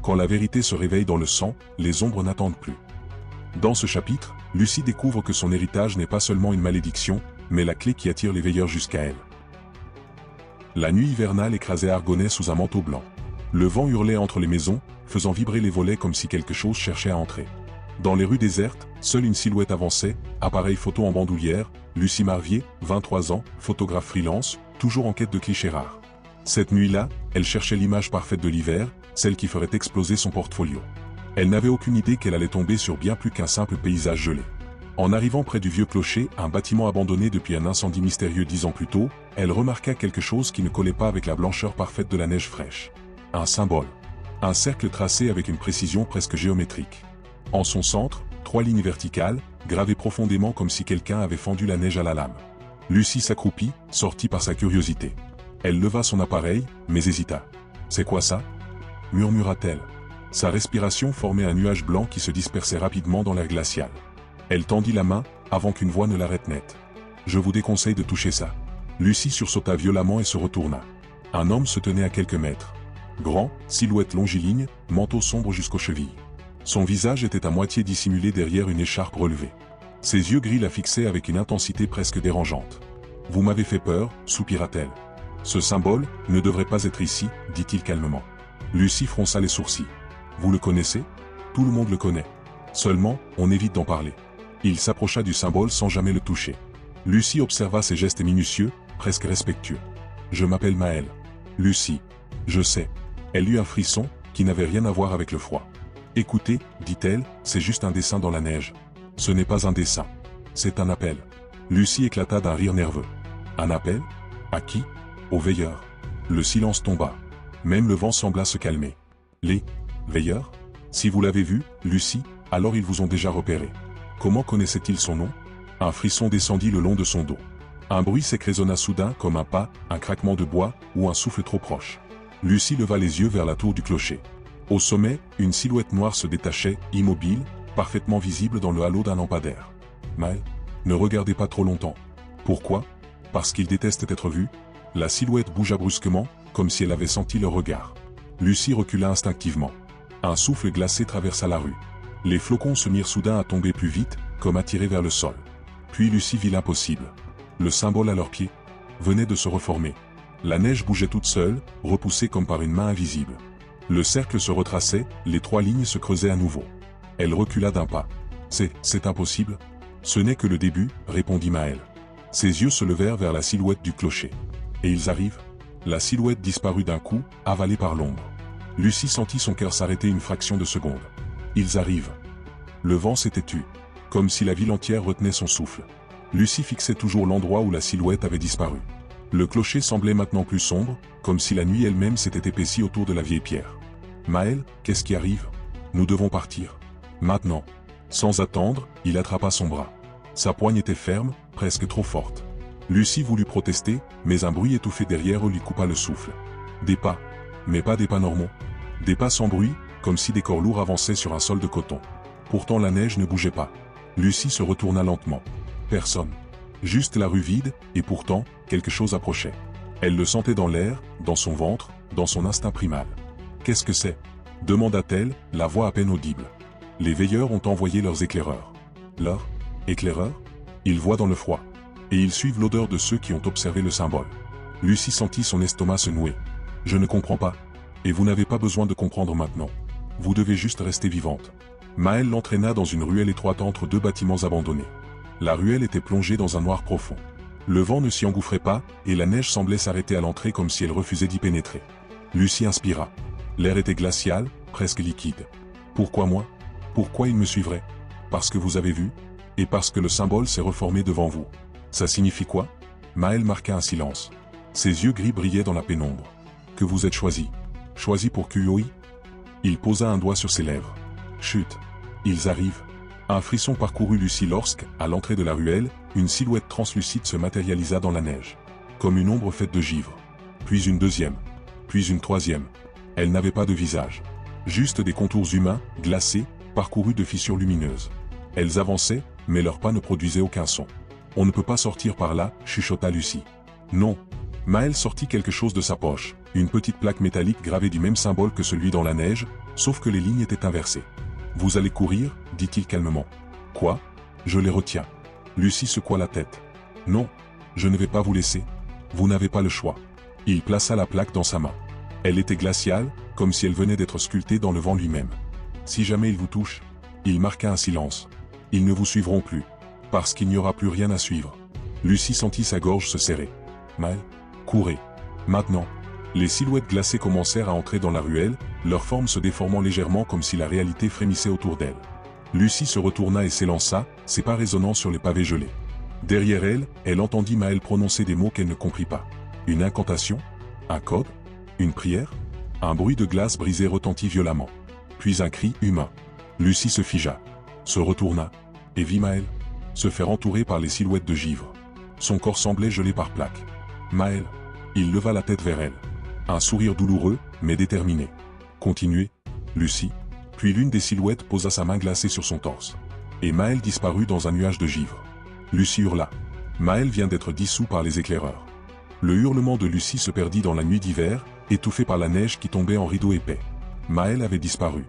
Quand la vérité se réveille dans le sang, les ombres n'attendent plus. Dans ce chapitre, Lucie découvre que son héritage n'est pas seulement une malédiction, mais la clé qui attire les veilleurs jusqu'à elle. La nuit hivernale écrasait Argonnet sous un manteau blanc. Le vent hurlait entre les maisons, faisant vibrer les volets comme si quelque chose cherchait à entrer. Dans les rues désertes, seule une silhouette avançait, appareil photo en bandoulière, Lucie Marvier, 23 ans, photographe freelance, toujours en quête de clichés rares. Cette nuit-là, elle cherchait l'image parfaite de l'hiver, celle qui ferait exploser son portfolio. Elle n'avait aucune idée qu'elle allait tomber sur bien plus qu'un simple paysage gelé. En arrivant près du vieux clocher, un bâtiment abandonné depuis un incendie mystérieux 10 ans plus tôt, elle remarqua quelque chose qui ne collait pas avec la blancheur parfaite de la neige fraîche. Un symbole. Un cercle tracé avec une précision presque géométrique. En son centre, 3 lignes verticales, gravées profondément comme si quelqu'un avait fendu la neige à la lame. Lucie s'accroupit, sortie par sa curiosité. Elle leva son appareil, mais hésita. « C'est quoi ça ?» murmura-t-elle. Sa respiration formait un nuage blanc qui se dispersait rapidement dans l'air glacial. Elle tendit la main, avant qu'une voix ne l'arrête net. « Je vous déconseille de toucher ça. » Lucie sursauta violemment et se retourna. Un homme se tenait à quelques mètres. Grand, silhouette longiligne, manteau sombre jusqu'aux chevilles. Son visage était à moitié dissimulé derrière une écharpe relevée. Ses yeux gris la fixaient avec une intensité presque dérangeante. « Vous m'avez fait peur, soupira-t-elle. Ce symbole ne devrait pas être ici, dit-il calmement. Lucie fronça les sourcils. Vous le connaissez? Tout le monde le connaît. Seulement, on évite d'en parler. Il s'approcha du symbole sans jamais le toucher. Lucie observa ses gestes minutieux, presque respectueux. Je m'appelle Maëlle. Lucie. Je sais. Elle eut un frisson, qui n'avait rien à voir avec le froid. Écoutez, dit-elle, c'est juste un dessin dans la neige. Ce n'est pas un dessin. C'est un appel. Lucie éclata d'un rire nerveux. Un appel? À qui? Aux veilleurs. Le silence tomba. Même le vent sembla se calmer. Les veilleurs? Si vous l'avez vu, Lucie, alors ils vous ont déjà repéré. Comment connaissait-il son nom? Un frisson descendit le long de son dos. Un bruit sec résonna soudain comme un pas, un craquement de bois ou un souffle trop proche. Lucie leva les yeux vers la tour du clocher. Au sommet, une silhouette noire se détachait, immobile, parfaitement visible dans le halo d'un lampadaire. Maëlle, ne regardez pas trop longtemps. Pourquoi? Parce qu'il déteste être vu. La silhouette bougea brusquement, comme si elle avait senti le regard. Lucie recula instinctivement. Un souffle glacé traversa la rue. Les flocons se mirent soudain à tomber plus vite, comme attirés vers le sol. Puis Lucie vit l'impossible. Le symbole à leurs pieds venait de se reformer. La neige bougeait toute seule, repoussée comme par une main invisible. Le cercle se retraçait, les 3 lignes se creusaient à nouveau. Elle recula d'un pas. C'est impossible. Ce n'est que le début, répondit Maëlle. Ses yeux se levèrent vers la silhouette du clocher. Et ils arrivent? La silhouette disparut d'un coup, avalée par l'ombre. Lucie sentit son cœur s'arrêter une fraction de seconde. Ils arrivent. Le vent s'était tu, comme si la ville entière retenait son souffle. Lucie fixait toujours l'endroit où la silhouette avait disparu. Le clocher semblait maintenant plus sombre, comme si la nuit elle-même s'était épaissie autour de la vieille pierre. Maëlle, qu'est-ce qui arrive? Nous devons partir. Maintenant. Sans attendre, il attrapa son bras. Sa poigne était ferme, presque trop forte. Lucie voulut protester, mais un bruit étouffé derrière eux lui coupa le souffle. Des pas. Mais pas des pas normaux. Des pas sans bruit, comme si des corps lourds avançaient sur un sol de coton. Pourtant la neige ne bougeait pas. Lucie se retourna lentement. Personne. Juste la rue vide, et pourtant, quelque chose approchait. Elle le sentait dans l'air, dans son ventre, dans son instinct primal. Qu'est-ce que c'est? demanda-t-elle, la voix à peine audible. Les veilleurs ont envoyé leurs éclaireurs. Leurs éclaireurs? Ils voient dans le froid. Et ils suivent l'odeur de ceux qui ont observé le symbole. Lucie sentit son estomac se nouer. Je ne comprends pas. Et vous n'avez pas besoin de comprendre maintenant. Vous devez juste rester vivante. Maëlle l'entraîna dans une ruelle étroite entre 2 bâtiments abandonnés. La ruelle était plongée dans un noir profond. Le vent ne s'y engouffrait pas, et la neige semblait s'arrêter à l'entrée comme si elle refusait d'y pénétrer. Lucie inspira. L'air était glacial, presque liquide. Pourquoi moi? Pourquoi il me suivrait? Parce que vous avez vu? Et parce que le symbole s'est reformé devant vous. Ça signifie quoi? Maëlle marqua un silence. Ses yeux gris brillaient dans la pénombre. Que vous êtes choisi. Choisi pour QOI? Il posa un doigt sur ses lèvres. Chut. Ils arrivent. Un frisson parcourut Lucie lorsque, à l'entrée de la ruelle, une silhouette translucide se matérialisa dans la neige. Comme une ombre faite de givre. Puis une deuxième. Puis une troisième. Elle n'avait pas de visage. Juste des contours humains, glacés, parcourus de fissures lumineuses. Elles avançaient, mais leurs pas ne produisaient aucun son. On ne peut pas sortir par là, chuchota Lucie. Non. Maëlle sortit quelque chose de sa poche, une petite plaque métallique gravée du même symbole que celui dans la neige, Sauf que les lignes étaient inversées. Vous allez courir, dit-il calmement. Quoi? Je les retiens. Lucie secoua la tête. Non, je ne vais pas vous laisser. Vous n'avez pas le choix. Il plaça la plaque dans sa main. Elle était glaciale, comme si elle venait d'être sculptée dans le vent lui-même. Si jamais ils vous touchent, il marqua un silence. Ils ne vous suivront plus, parce qu'il n'y aura plus rien à suivre. Lucie sentit sa gorge se serrer. Maël, courez. Maintenant. Les silhouettes glacées commencèrent à entrer dans la ruelle, leur forme se déformant légèrement comme si la réalité frémissait autour d'elle. Lucie se retourna et s'élança, ses pas résonnant sur les pavés gelés. Derrière elle, elle entendit Maël prononcer des mots qu'elle ne comprit pas. Une incantation? Un code? Une prière? Un bruit de glace brisée retentit violemment. Puis un cri humain. Lucie se figea, se retourna, et vit Maël se faire entourer par les silhouettes de givre. Son corps semblait gelé par plaques. Maël. Il leva la tête vers elle. Un sourire douloureux, mais déterminé. Continuez, Lucie. Puis l'une des silhouettes posa sa main glacée sur son torse. Et Maël disparut dans un nuage de givre. Lucie hurla. Maël vient d'être dissous par les éclaireurs. Le hurlement de Lucie se perdit dans la nuit d'hiver, étouffé par la neige qui tombait en rideaux épais. Maël avait disparu.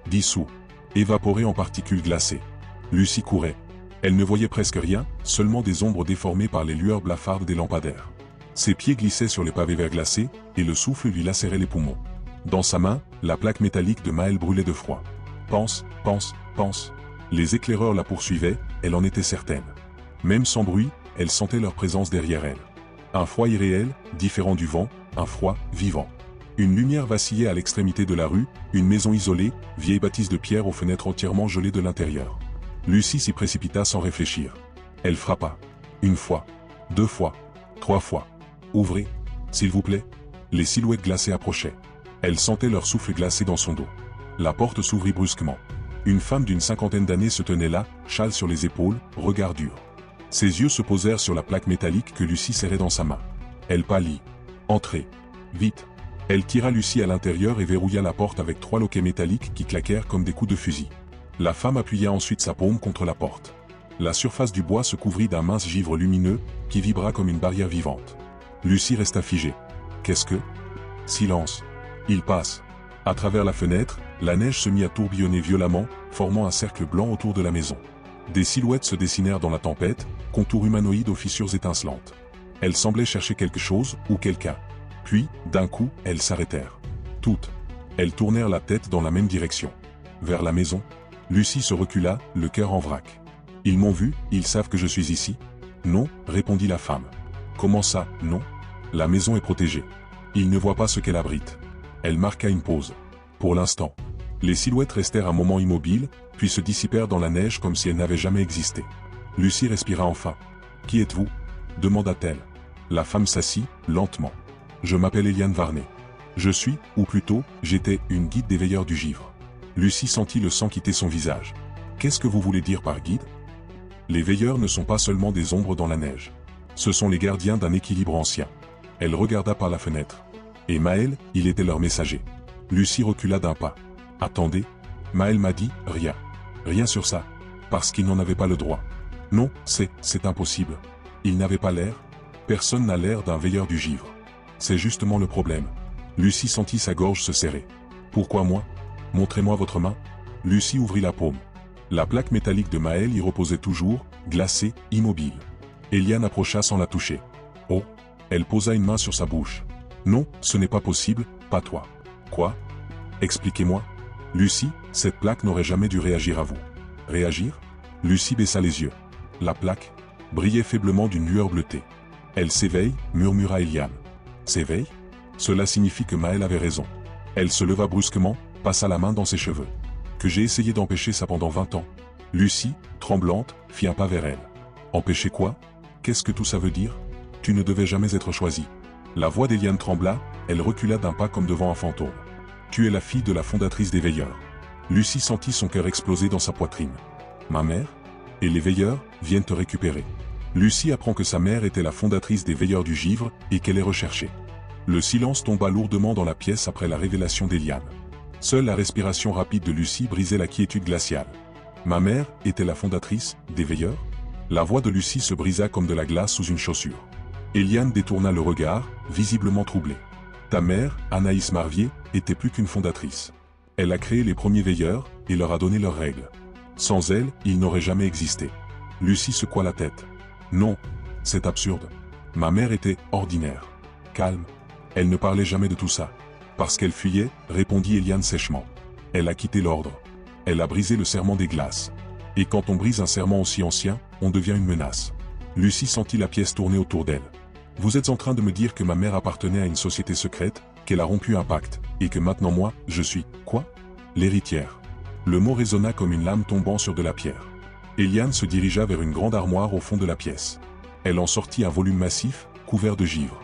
Dissous. Évaporé en particules glacées. Lucie courait. Elle ne voyait presque rien, seulement des ombres déformées par les lueurs blafardes des lampadaires. Ses pieds glissaient sur les pavés verglacés, et le souffle lui lacérait les poumons. Dans sa main, la plaque métallique de Maël brûlait de froid. Pense, pense, pense. Les éclaireurs la poursuivaient, elle en était certaine. Même sans bruit, elle sentait leur présence derrière elle. Un froid irréel, différent du vent, un froid vivant. Une lumière vacillait à l'extrémité de la rue, une maison isolée, vieille bâtisse de pierre aux fenêtres entièrement gelées de l'intérieur. Lucie s'y précipita sans réfléchir. Elle frappa. Une fois, 2 fois, 3 fois. Ouvrez, s'il vous plaît. Les silhouettes glacées approchaient. Elle sentait leur souffle glacé dans son dos. La porte s'ouvrit brusquement. Une femme d'une 50aine d'années se tenait là, châle sur les épaules, regard dur. Ses yeux se posèrent sur la plaque métallique que Lucie serrait dans sa main. Elle pâlit. Entrez. Vite. Elle tira Lucie à l'intérieur et verrouilla la porte avec 3 loquets métalliques qui claquèrent comme des coups de fusil. La femme appuya ensuite sa paume contre la porte. La surface du bois se couvrit d'un mince givre lumineux, qui vibra comme une barrière vivante. Lucie resta figée. Qu'est-ce que? Silence. Il passe. À travers la fenêtre, la neige se mit à tourbillonner violemment, formant un cercle blanc autour de la maison. Des silhouettes se dessinèrent dans la tempête, contours humanoïdes aux fissures étincelantes. Elles semblaient chercher quelque chose, ou quelqu'un. Puis, d'un coup, elles s'arrêtèrent. Toutes. Elles tournèrent la tête dans la même direction. Vers la maison. Lucie se recula, le cœur en vrac. Ils m'ont vu, ils savent que je suis ici? Non, répondit la femme. Comment ça, non? La maison est protégée. Ils ne voient pas ce qu'elle abrite. Elle marqua une pause. Pour l'instant. Les silhouettes restèrent un moment immobiles, puis se dissipèrent dans la neige comme si elles n'avaient jamais existé. Lucie respira enfin. Qui êtes-vous? Demanda-t-elle. La femme s'assit, lentement. Je m'appelle Eliane Varney. Je suis, ou plutôt, j'étais, une guide des veilleurs du givre. Lucie sentit le sang quitter son visage. Qu'est-ce que vous voulez dire par guide? Les veilleurs ne sont pas seulement des ombres dans la neige. Ce sont les gardiens d'un équilibre ancien. Elle regarda par la fenêtre. Et Maël, il était leur messager. Lucie recula d'un pas. Attendez. Maël m'a dit, rien. Rien sur ça. Parce qu'il n'en avait pas le droit. Non, c'est impossible. Il n'avait pas l'air. Personne n'a l'air d'un veilleur du givre. C'est justement le problème. Lucie sentit sa gorge se serrer. Pourquoi moi? Montrez-moi votre main. Lucie ouvrit la paume. La plaque métallique de Maël y reposait toujours, glacée, immobile. Eliane approcha sans la toucher. Oh. Elle posa une main sur sa bouche. Non, ce n'est pas possible, pas toi. Quoi? Expliquez-moi. Lucie, cette plaque n'aurait jamais dû réagir à vous. Réagir? Lucie baissa les yeux. La plaque brillait faiblement d'une lueur bleutée. Elle s'éveille, murmura Eliane. S'éveille? Cela signifie que Maël avait raison. Elle se leva brusquement, passa la main dans ses cheveux. Que j'ai essayé d'empêcher ça pendant 20 ans. Lucie, tremblante, fit un pas vers elle. Empêcher quoi? Qu'est-ce que tout ça veut dire? Tu ne devais jamais être choisie. La voix d'Eliane trembla, elle recula d'un pas comme devant un fantôme. Tu es la fille de la fondatrice des veilleurs. Lucie sentit son cœur exploser dans sa poitrine. Ma mère? Et les veilleurs viennent te récupérer. Lucie apprend que sa mère était la fondatrice des veilleurs du givre et qu'elle est recherchée. Le silence tomba lourdement dans la pièce après la révélation d'Eliane. Seule la respiration rapide de Lucie brisait la quiétude glaciale. Ma mère était la fondatrice des veilleurs? La voix de Lucie se brisa comme de la glace sous une chaussure. Eliane détourna le regard, visiblement troublée. Ta mère, Anaïs Marvier, était plus qu'une fondatrice. Elle a créé les premiers veilleurs, et leur a donné leurs règles. Sans elle, ils n'auraient jamais existé. Lucie secoua la tête. Non, c'est absurde. Ma mère était ordinaire. Calme. Elle ne parlait jamais de tout ça. Parce qu'elle fuyait, répondit Eliane sèchement. Elle a quitté l'ordre. Elle a brisé le serment des glaces. Et quand on brise un serment aussi ancien, on devient une menace. Lucie sentit la pièce tourner autour d'elle. Vous êtes en train de me dire que ma mère appartenait à une société secrète, qu'elle a rompu un pacte, et que maintenant moi, je suis, quoi? L'héritière. Le mot résonna comme une lame tombant sur de la pierre. Eliane se dirigea vers une grande armoire au fond de la pièce. Elle en sortit un volume massif, couvert de givre.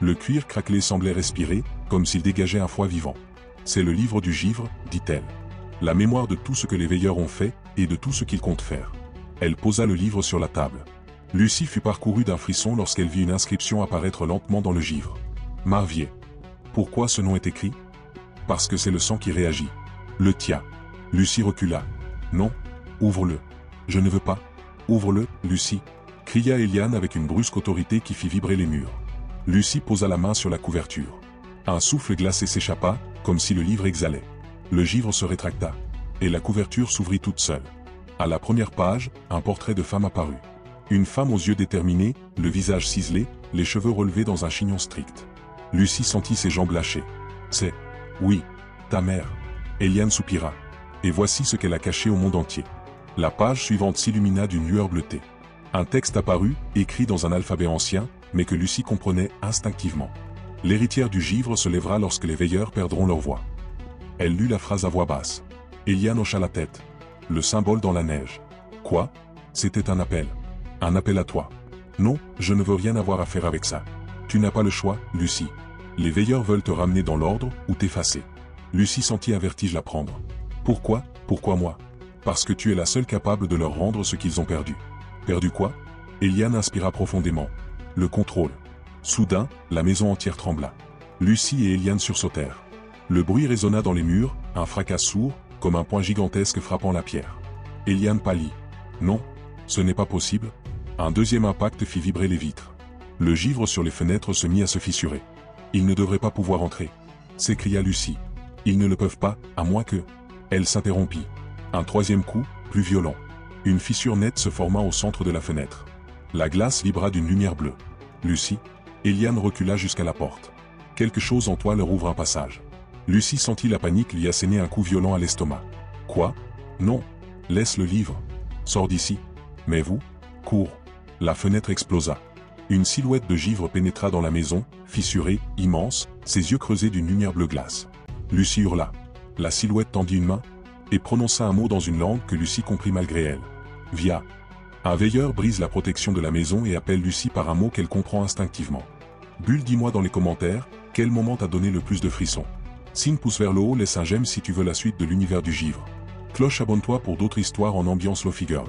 Le cuir craquelé semblait respirer, comme s'il dégageait un foie vivant. C'est le livre du givre, dit-elle. La mémoire de tout ce que les veilleurs ont fait, et de tout ce qu'ils comptent faire. Elle posa le livre sur la table. Lucie fut parcourue d'un frisson lorsqu'elle vit une inscription apparaître lentement dans le givre. Marvier. Pourquoi ce nom est écrit? Parce que c'est le sang qui réagit. Le tien. Lucie recula. Non. Ouvre-le. Je ne veux pas. Ouvre-le, Lucie. Cria Eliane avec une brusque autorité qui fit vibrer les murs. Lucie posa la main sur la couverture. Un souffle glacé s'échappa, comme si le livre exhalait. Le givre se rétracta. Et la couverture s'ouvrit toute seule. À la première page, un portrait de femme apparut. Une femme aux yeux déterminés, le visage ciselé, les cheveux relevés dans un chignon strict. Lucie sentit ses jambes lâcher. C'est... Oui, ta mère. Eliane soupira. Et voici ce qu'elle a caché au monde entier. La page suivante s'illumina d'une lueur bleutée. Un texte apparut, écrit dans un alphabet ancien, mais que Lucie comprenait instinctivement. L'héritière du givre se lèvera lorsque les veilleurs perdront leur voix. Elle lut la phrase à voix basse. Eliane hocha la tête. Le symbole dans la neige. Quoi? C'était un appel. Un appel à toi. Non, je ne veux rien avoir à faire avec ça. Tu n'as pas le choix, Lucie. Les veilleurs veulent te ramener dans l'ordre ou t'effacer. Lucie sentit un vertige la prendre. Pourquoi? Pourquoi moi? Parce que tu es la seule capable de leur rendre ce qu'ils ont perdu. Perdu quoi? Eliane inspira profondément. Le contrôle. Soudain, la maison entière trembla. Lucie et Eliane sursautèrent. Le bruit résonna dans les murs, un fracas sourd, comme un poing gigantesque frappant la pierre. Eliane pâlit. Non, ce n'est pas possible. Un deuxième impact fit vibrer les vitres. Le givre sur les fenêtres se mit à se fissurer. Ils ne devraient pas pouvoir entrer. S'écria Lucie. Ils ne le peuvent pas, à moins que... Elle s'interrompit. Un troisième coup, plus violent. Une fissure nette se forma au centre de la fenêtre. La glace vibra d'une lumière bleue. Lucie, Eliane recula jusqu'à la porte. Quelque chose en toi leur ouvre un passage. Lucie sentit la panique lui asséner un coup violent à l'estomac. Quoi? Non. Laisse le livre. Sors d'ici. Mais vous? Cours. La fenêtre explosa. Une silhouette de givre pénétra dans la maison, fissurée, immense, ses yeux creusés d'une lumière bleu glace. Lucie hurla. La silhouette tendit une main et prononça un mot dans une langue que Lucie comprit malgré elle. Via. Un veilleur brise la protection de la maison et appelle Lucie par un mot qu'elle comprend instinctivement. Bulle, dis-moi dans les commentaires, quel moment t'a donné le plus de frissons. Signe pouce vers le haut, laisse un j'aime si tu veux la suite de l'univers du givre. Cloche, abonne-toi pour d'autres histoires en ambiance Lo-Fi Girl.